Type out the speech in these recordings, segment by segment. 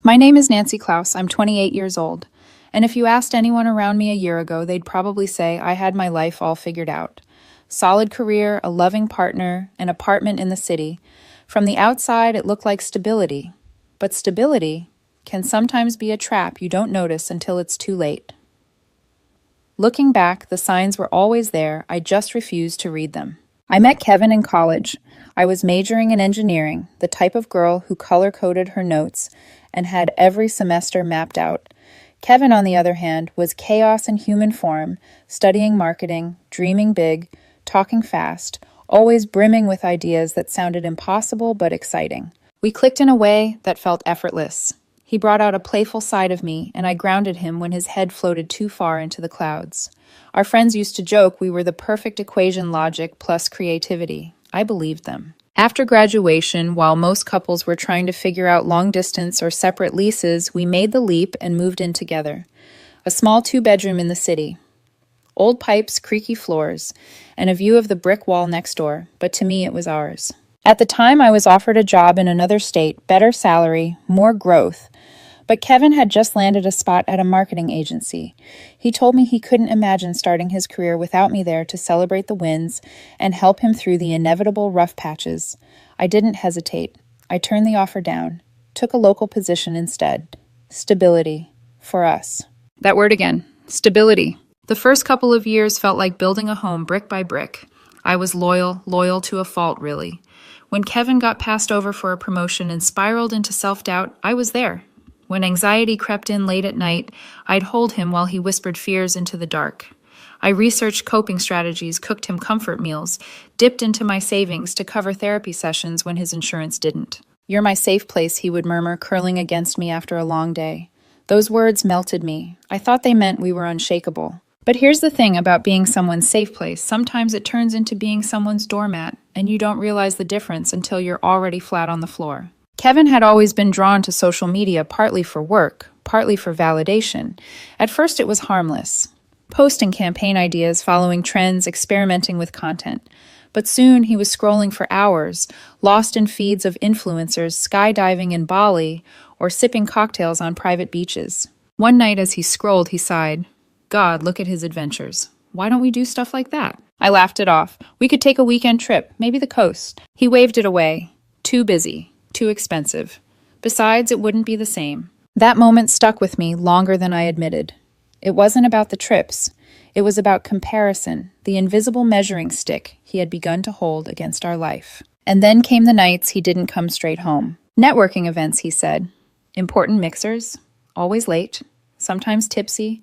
My name is Nancy Klaus. I'm 28 years old. And if you asked anyone around me a year ago, they'd probably say I had my life all figured out. Solid career, a loving partner, an apartment in the city. From the outside, it looked like stability. But stability can sometimes be a trap you don't notice until it's too late. Looking back, the signs were always there. I just refused to read them. I met Kevin in college. I was majoring in engineering, the type of girl who color-coded her notes and had every semester mapped out. Kevin, on the other hand, was chaos in human form, studying marketing, dreaming big, talking fast, always brimming with ideas that sounded impossible but exciting. We clicked in a way that felt effortless. He brought out a playful side of me, and I grounded him when his head floated too far into the clouds. Our friends used to joke we were the perfect equation: logic plus creativity. I believed them. After graduation, while most couples were trying to figure out long distance or separate leases, we made the leap and moved in together. A small 2-bedroom in the city. Old pipes, creaky floors, and a view of the brick wall next door, but to me it was ours. At the time, I was offered a job in another state, better salary, more growth. But Kevin had just landed a spot at a marketing agency. He told me he couldn't imagine starting his career without me there to celebrate the wins and help him through the inevitable rough patches. I didn't hesitate. I turned the offer down, took a local position instead. Stability. For us. That word again. Stability. The first couple of years felt like building a home brick by brick. I was loyal to a fault, really. When Kevin got passed over for a promotion and spiraled into self-doubt, I was there. When anxiety crept in late at night, I'd hold him while he whispered fears into the dark. I researched coping strategies, cooked him comfort meals, dipped into my savings to cover therapy sessions when his insurance didn't. "You're my safe place," he would murmur, curling against me after a long day. Those words melted me. I thought they meant we were unshakable. But here's the thing about being someone's safe place. Sometimes it turns into being someone's doormat, and you don't realize the difference until you're already flat on the floor. Kevin had always been drawn to social media, partly for work, partly for validation. At first it was harmless. Posting campaign ideas, following trends, experimenting with content. But soon he was scrolling for hours, lost in feeds of influencers skydiving in Bali or sipping cocktails on private beaches. One night as he scrolled, he sighed, "God, look at his adventures. Why don't we do stuff like that?" I laughed it off. We could take a weekend trip, maybe the coast. He waved it away. Too busy. Too expensive. Besides, it wouldn't be the same. That moment stuck with me longer than I admitted. It wasn't about the trips. It was about comparison, the invisible measuring stick he had begun to hold against our life. And then came the nights he didn't come straight home. Networking events, he said. Important mixers. Always late. Sometimes tipsy.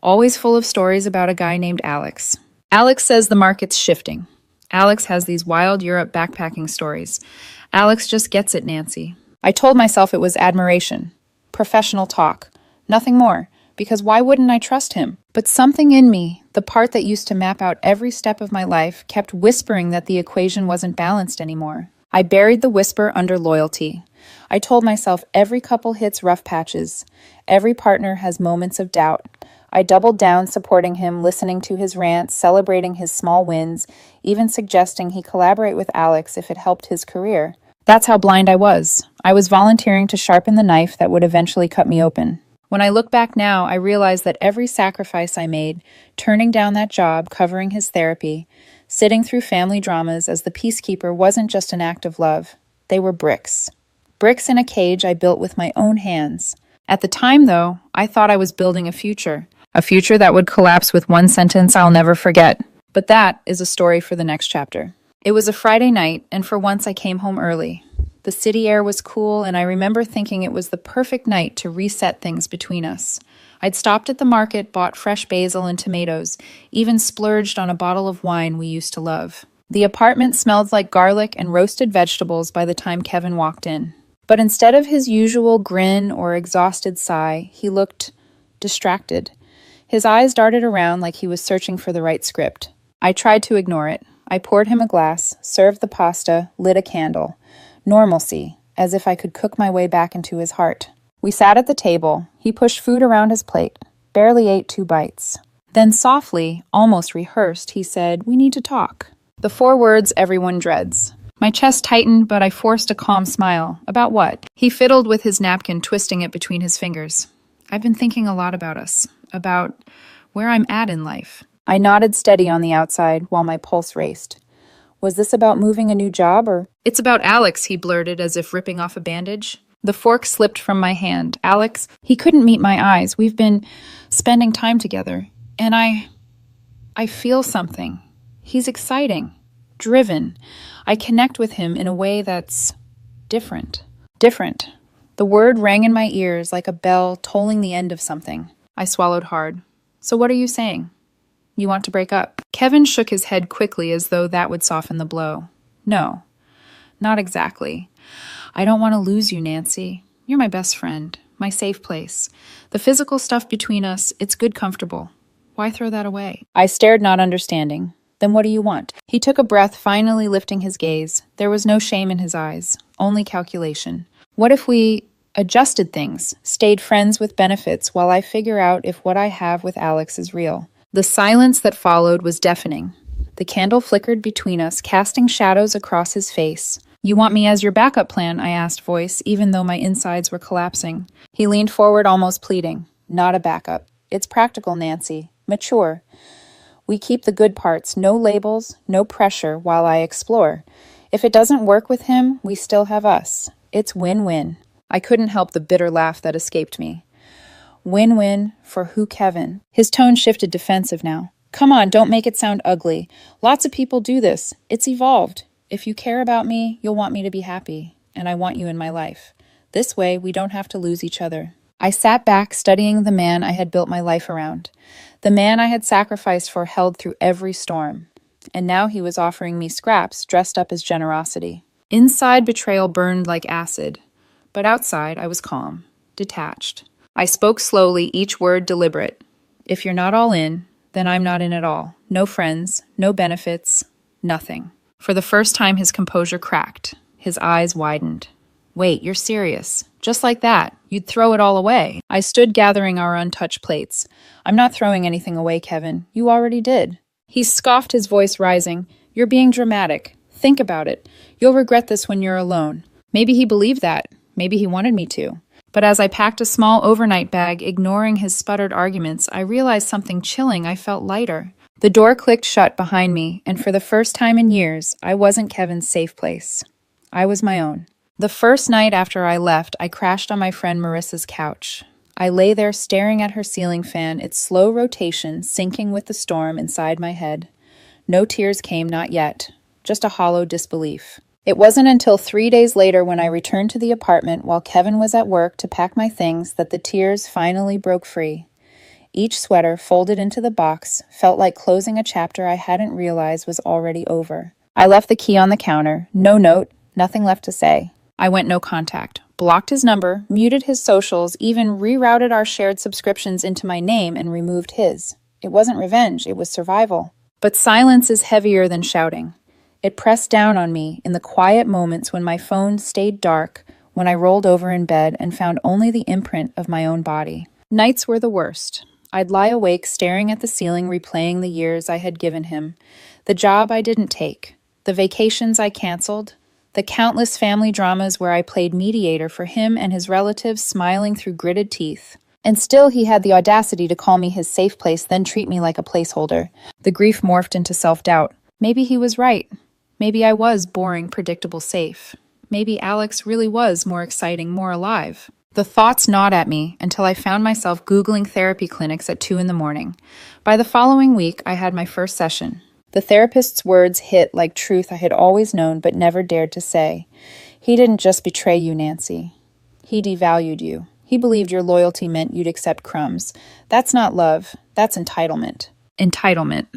Always full of stories about a guy named Alex. Alex says the market's shifting. Alex has these wild Europe backpacking stories. Alex just gets it, Nancy. I told myself it was admiration. Professional talk. Nothing more. Because why wouldn't I trust him? But something in me, the part that used to map out every step of my life, kept whispering that the equation wasn't balanced anymore. I buried the whisper under loyalty. I told myself every couple hits rough patches. Every partner has moments of doubt. I doubled down, supporting him, listening to his rants, celebrating his small wins, even suggesting he collaborate with Alex if it helped his career. That's how blind I was. I was volunteering to sharpen the knife that would eventually cut me open. When I look back now, I realize that every sacrifice I made, turning down that job, covering his therapy, sitting through family dramas as the peacekeeper, wasn't just an act of love. They were bricks. Bricks in a cage I built with my own hands. At the time, though, I thought I was building a future that would collapse with one sentence I'll never forget. But that is a story for the next chapter. It was a Friday night, and for once I came home early. The city air was cool, and I remember thinking it was the perfect night to reset things between us. I'd stopped at the market, bought fresh basil and tomatoes, even splurged on a bottle of wine we used to love. The apartment smelled like garlic and roasted vegetables by the time Kevin walked in. But instead of his usual grin or exhausted sigh, he looked distracted. His eyes darted around like he was searching for the right script. I tried to ignore it. I poured him a glass, served the pasta, lit a candle. Normalcy, as if I could cook my way back into his heart. We sat at the table. He pushed food around his plate, barely ate 2 bites. Then softly, almost rehearsed, he said, "We need to talk." The 4 words everyone dreads. My chest tightened, but I forced a calm smile. About what? He fiddled with his napkin, twisting it between his fingers. I've been thinking a lot about us, about where I'm at in life. I nodded steady on the outside while my pulse raced. Was this about moving a new job or? It's about Alex, he blurted as if ripping off a bandage. The fork slipped from my hand. Alex, he couldn't meet my eyes. We've been spending time together. And I feel something. He's exciting, driven. I connect with him in a way that's different. Different. The word rang in my ears like a bell tolling the end of something. I swallowed hard. So what are you saying? You want to break up? Kevin shook his head quickly as though that would soften the blow. No, not exactly. I don't want to lose you, Nancy. You're my best friend, my safe place. The physical stuff between us, it's good, comfortable. Why throw that away? I stared, not understanding. Then what do you want? He took a breath, finally lifting his gaze. There was no shame in his eyes, only calculation. What if we adjusted things, stayed friends with benefits while I figure out if what I have with Alex is real? The silence that followed was deafening. The candle flickered between us, casting shadows across his face. You want me as your backup plan? I asked, voice, even though my insides were collapsing. He leaned forward, almost pleading. Not a backup. It's practical, Nancy. Mature. We keep the good parts, no labels, no pressure, while I explore. If it doesn't work with him, we still have us. It's win-win. I couldn't help the bitter laugh that escaped me. Win-win for who, Kevin? His tone shifted defensive now. Come on, don't make it sound ugly. Lots of people do this. It's evolved. If you care about me, you'll want me to be happy, and I want you in my life. This way, we don't have to lose each other. I sat back, studying the man I had built my life around. The man I had sacrificed for, held through every storm. And now he was offering me scraps dressed up as generosity. Inside, betrayal burned like acid. But outside, I was calm, detached. I spoke slowly, each word deliberate. If you're not all in, then I'm not in at all. No friends, no benefits, nothing. For the first time, his composure cracked. His eyes widened. Wait, you're serious? Just like that, you'd throw it all away. I stood gathering our untouched plates. I'm not throwing anything away, Kevin. You already did. He scoffed, his voice rising. You're being dramatic. Think about it. You'll regret this when you're alone. Maybe he believed that. Maybe he wanted me to. But as I packed a small overnight bag, ignoring his sputtered arguments, I realized something chilling. I felt lighter. The door clicked shut behind me, and for the first time in years, I wasn't Kevin's safe place. I was my own. The first night after I left, I crashed on my friend Marissa's couch. I lay there staring at her ceiling fan, its slow rotation syncing with the storm inside my head. No tears came, not yet. Just a hollow disbelief. It wasn't until 3 days later when I returned to the apartment while Kevin was at work to pack my things that the tears finally broke free. Each sweater, folded into the box, felt like closing a chapter I hadn't realized was already over. I left the key on the counter. No note, nothing left to say. I went no contact, blocked his number, muted his socials, even rerouted our shared subscriptions into my name and removed his. It wasn't revenge, it was survival. But silence is heavier than shouting. It pressed down on me in the quiet moments when my phone stayed dark, when I rolled over in bed and found only the imprint of my own body. Nights were the worst. I'd lie awake staring at the ceiling, replaying the years I had given him, the job I didn't take, the vacations I canceled, the countless family dramas where I played mediator for him and his relatives, smiling through gritted teeth. And still he had the audacity to call me his safe place, then treat me like a placeholder. The grief morphed into self-doubt. Maybe he was right. Maybe I was boring, predictable, safe. Maybe Alex really was more exciting, more alive. The thoughts gnawed at me until I found myself Googling therapy clinics at 2 a.m. By the following week, I had my first session. The therapist's words hit like truth I had always known but never dared to say. He didn't just betray you, Nancy. He devalued you. He believed your loyalty meant you'd accept crumbs. That's not love. That's entitlement. Entitlement.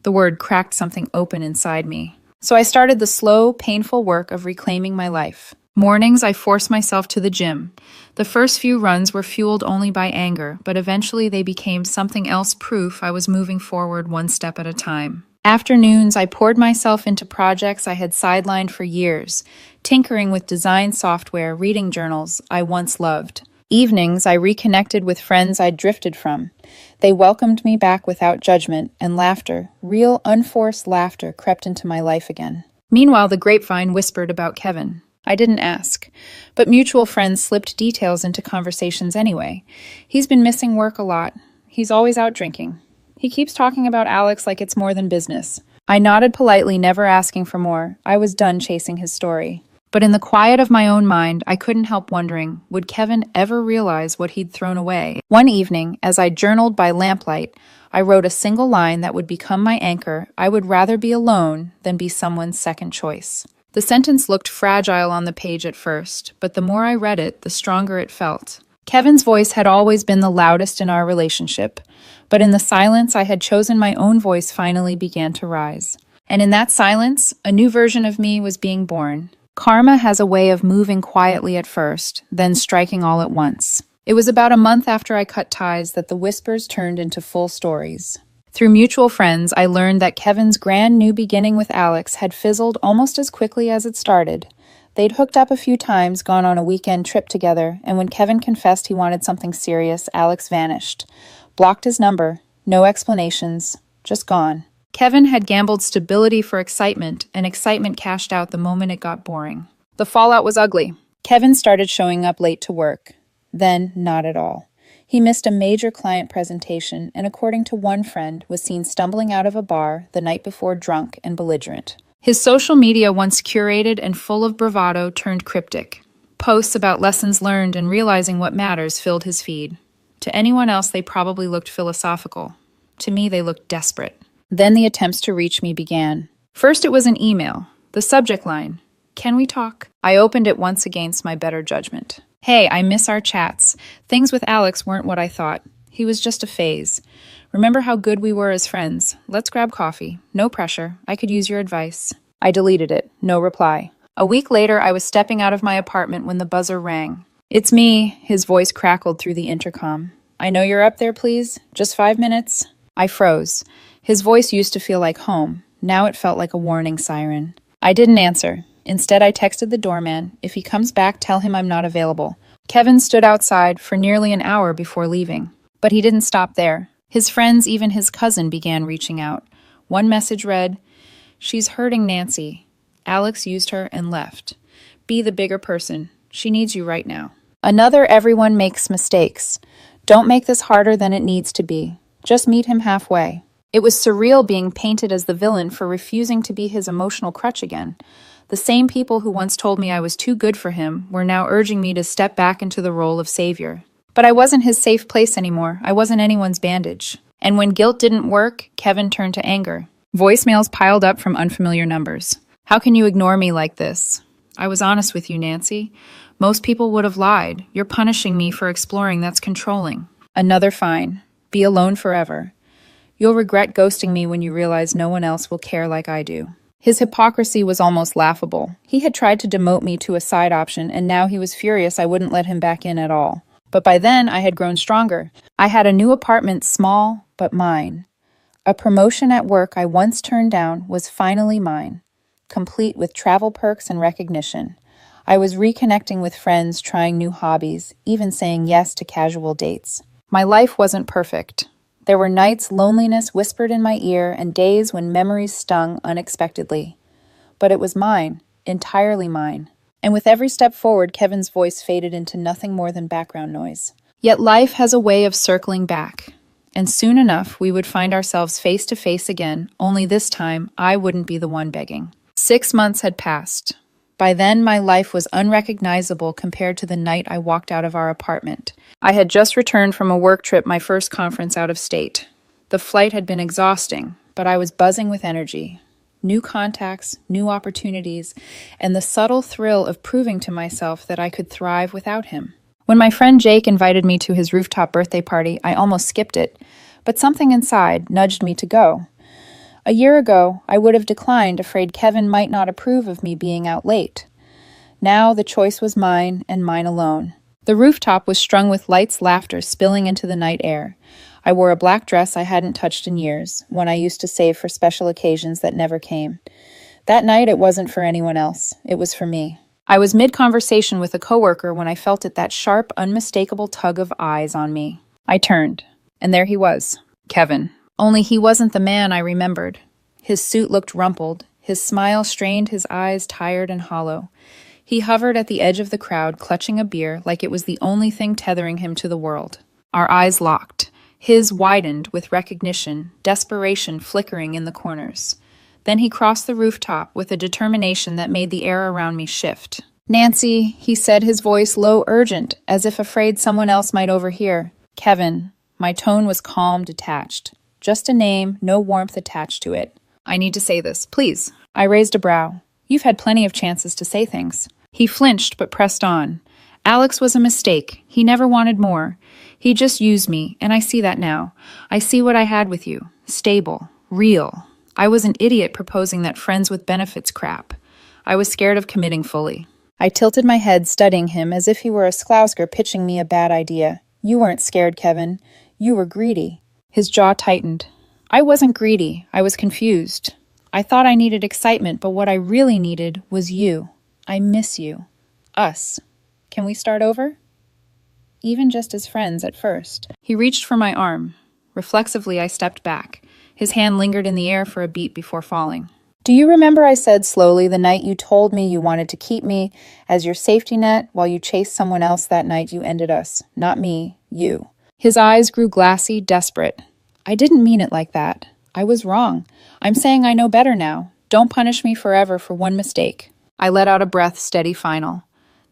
The word cracked something open inside me. So I started the slow, painful work of reclaiming my life. Mornings, I forced myself to the gym. The first few runs were fueled only by anger, but eventually they became something else, proof I was moving forward one step at a time. Afternoons, I poured myself into projects I had sidelined for years, tinkering with design software, reading journals I once loved. Evenings, I reconnected with friends I'd drifted from. They welcomed me back without judgment, and laughter, real unforced laughter, crept into my life again. Meanwhile, the grapevine whispered about Kevin. I didn't ask, but mutual friends slipped details into conversations anyway. He's been missing work a lot. He's always out drinking. He keeps talking about Alex like it's more than business. I nodded politely, never asking for more. I was done chasing his story. But in the quiet of my own mind, I couldn't help wondering, would Kevin ever realize what he'd thrown away? One evening, as I journaled by lamplight, I wrote a single line that would become my anchor: I would rather be alone than be someone's second choice. The sentence looked fragile on the page at first, but the more I read it, the stronger it felt. Kevin's voice had always been the loudest in our relationship, but in the silence I had chosen, my own voice finally began to rise. And in that silence, a new version of me was being born. Karma has a way of moving quietly at first, then striking all at once. It was about a month after I cut ties that the whispers turned into full stories. Through mutual friends, I learned that Kevin's grand new beginning with Alex had fizzled almost as quickly as it started. They'd hooked up a few times, gone on a weekend trip together, and when Kevin confessed he wanted something serious, Alex vanished. Blocked his number, no explanations, just gone. Kevin had gambled stability for excitement, and excitement cashed out the moment it got boring. The fallout was ugly. Kevin started showing up late to work. Then, not at all. He missed a major client presentation and, according to one friend, was seen stumbling out of a bar the night before drunk and belligerent. His social media, once curated and full of bravado, turned cryptic. Posts about lessons learned and realizing what matters filled his feed. To anyone else, they probably looked philosophical. To me, they looked desperate. Then the attempts to reach me began. First, it was an email. The subject line: "Can we talk?" I opened it once against my better judgment. "Hey, I miss our chats. Things with Alex weren't what I thought. He was just a phase. Remember how good we were as friends? Let's grab coffee. No pressure. I could use your advice." I deleted it. No reply. A week later, I was stepping out of my apartment when the buzzer rang. "It's me," his voice crackled through the intercom. "I know you're up there, please. Just 5 minutes?" I froze. His voice used to feel like home. Now it felt like a warning siren. I didn't answer. Instead, I texted the doorman. "If he comes back, tell him I'm not available." Kevin stood outside for nearly an hour before leaving. But he didn't stop there. His friends, even his cousin, began reaching out. One message read, "She's hurting Nancy. Alex used her and left. Be the bigger person. She needs you right now." Another, "Everyone makes mistakes. Don't make this harder than it needs to be. Just meet him halfway." It was surreal being painted as the villain for refusing to be his emotional crutch again. The same people who once told me I was too good for him were now urging me to step back into the role of savior. But I wasn't his safe place anymore. I wasn't anyone's bandage. And when guilt didn't work, Kevin turned to anger. Voicemails piled up from unfamiliar numbers. "How can you ignore me like this?" "I was honest with you, Nancy. Most people would have lied. You're punishing me for exploring. That's controlling." Another fine. "Be alone forever. You'll regret ghosting me when you realize no one else will care like I do." His hypocrisy was almost laughable. He had tried to demote me to a side option, and now he was furious I wouldn't let him back in at all. But by then, I had grown stronger. I had a new apartment, small, but mine. A promotion at work I once turned down was finally mine, complete with travel perks and recognition. I was reconnecting with friends, trying new hobbies, even saying yes to casual dates. My life wasn't perfect. There were nights loneliness whispered in my ear and days when memories stung unexpectedly. But it was mine, entirely mine. And with every step forward, Kevin's voice faded into nothing more than background noise. Yet life has a way of circling back. And soon enough, we would find ourselves face to face again, only this time, I wouldn't be the one begging. 6 months had passed. By then, my life was unrecognizable compared to the night I walked out of our apartment. I had just returned from a work trip, my first conference out of state. The flight had been exhausting, but I was buzzing with energy. New contacts, new opportunities, and the subtle thrill of proving to myself that I could thrive without him. When my friend Jake invited me to his rooftop birthday party, I almost skipped it, but something inside nudged me to go. A year ago, I would have declined, afraid Kevin might not approve of me being out late. Now the choice was mine and mine alone. The rooftop was strung with lights, laughter spilling into the night air. I wore a black dress I hadn't touched in years, one I used to save for special occasions that never came. That night it wasn't for anyone else. It was for me. I was mid-conversation with a coworker when I felt that sharp, unmistakable tug of eyes on me. I turned, and there he was, Kevin. Only he wasn't the man I remembered. His suit looked rumpled, His smile strained his eyes, tired and hollow. He hovered at the edge of the crowd, clutching a beer like it was the only thing tethering him to the world. Our eyes locked. His widened with recognition, desperation flickering in the corners. Then he crossed the rooftop with a determination that made the air around me shift. "Nancy," he said, his voice low, urgent, as if afraid someone else might overhear. "Kevin." My tone was calm, detached. Just a name, no warmth attached to it. "I need to say this, please." I raised a brow. "You've had plenty of chances to say things." He flinched but pressed on. "Alex was a mistake. He never wanted more. He just used me, and I see that now. I see what I had with you. Stable. Real. I was an idiot proposing that friends with benefits crap. I was scared of committing fully." I tilted my head, studying him as if he were a Slousker pitching me a bad idea. "You weren't scared, Kevin. You were greedy." His jaw tightened. "I wasn't greedy. I was confused. I thought I needed excitement, but what I really needed was you. I miss you. Us. Can we start over?" Even just as friends at first. He reached for my arm. Reflexively, I stepped back. His hand lingered in the air for a beat before falling. "Do you remember," I said slowly, "the night you told me you wanted to keep me as your safety net while you chased someone else that night you ended us? Not me, you." His eyes grew glassy, desperate. "I didn't mean it like that. I was wrong. I'm saying I know better now. Don't punish me forever for one mistake." I let out a breath, steady, final.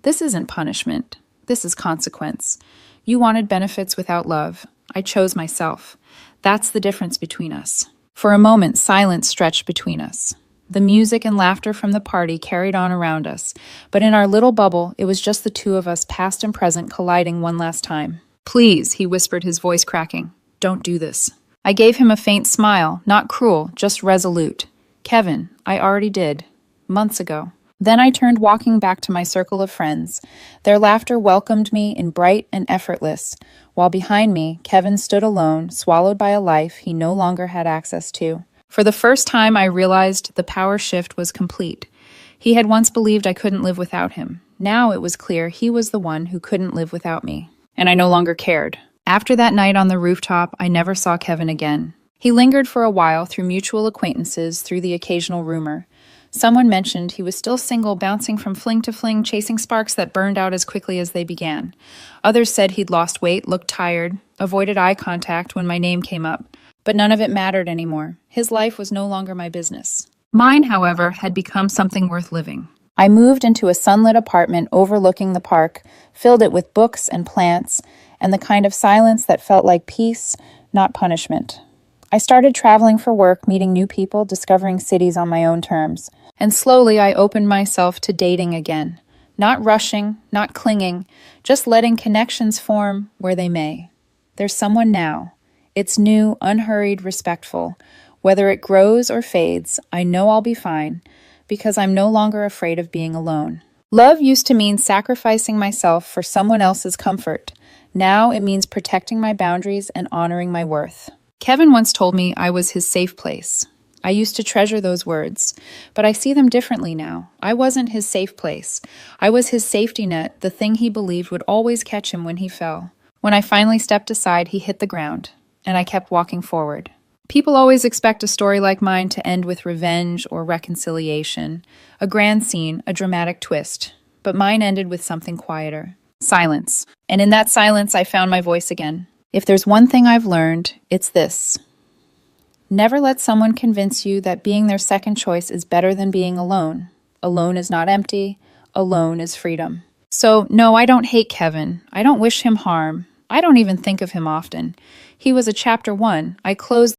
"This isn't punishment. This is consequence. You wanted benefits without love. I chose myself. That's the difference between us." For a moment, silence stretched between us. The music and laughter from the party carried on around us, but in our little bubble, it was just the two of us, past and present, colliding one last time. "Please," he whispered, his voice cracking. "Don't do this." I gave him a faint smile, not cruel, just resolute. "Kevin, I already did. Months ago." Then I turned, walking back to my circle of friends. Their laughter welcomed me in bright and effortless, while behind me, Kevin stood alone, swallowed by a life he no longer had access to. For the first time, I realized the power shift was complete. He had once believed I couldn't live without him. Now it was clear he was the one who couldn't live without me. And I no longer cared. After that night on the rooftop, I never saw Kevin again. He lingered for a while through mutual acquaintances, through the occasional rumor. Someone mentioned he was still single, bouncing from fling to fling, chasing sparks that burned out as quickly as they began. Others said he'd lost weight, looked tired, avoided eye contact when my name came up. But none of it mattered anymore. His life was no longer my business. Mine, however, had become something worth living. I moved into a sunlit apartment overlooking the park, filled it with books and plants, and the kind of silence that felt like peace, not punishment. I started traveling for work, meeting new people, discovering cities on my own terms. And slowly I opened myself to dating again. Not rushing, not clinging, just letting connections form where they may. There's someone now. It's new, unhurried, respectful. Whether it grows or fades, I know I'll be fine, because I'm no longer afraid of being alone. Love used to mean sacrificing myself for someone else's comfort. Now it means protecting my boundaries and honoring my worth. Kevin once told me I was his safe place. I used to treasure those words, but I see them differently now. I wasn't his safe place. I was his safety net, the thing he believed would always catch him when he fell. When I finally stepped aside, he hit the ground, and I kept walking forward. People always expect a story like mine to end with revenge or reconciliation, a grand scene, a dramatic twist. But mine ended with something quieter. Silence. And in that silence, I found my voice again. If there's one thing I've learned, it's this. Never let someone convince you that being their second choice is better than being alone. Alone is not empty. Alone is freedom. So, no, I don't hate Kevin. I don't wish him harm. I don't even think of him often. He was a chapter 1. I closed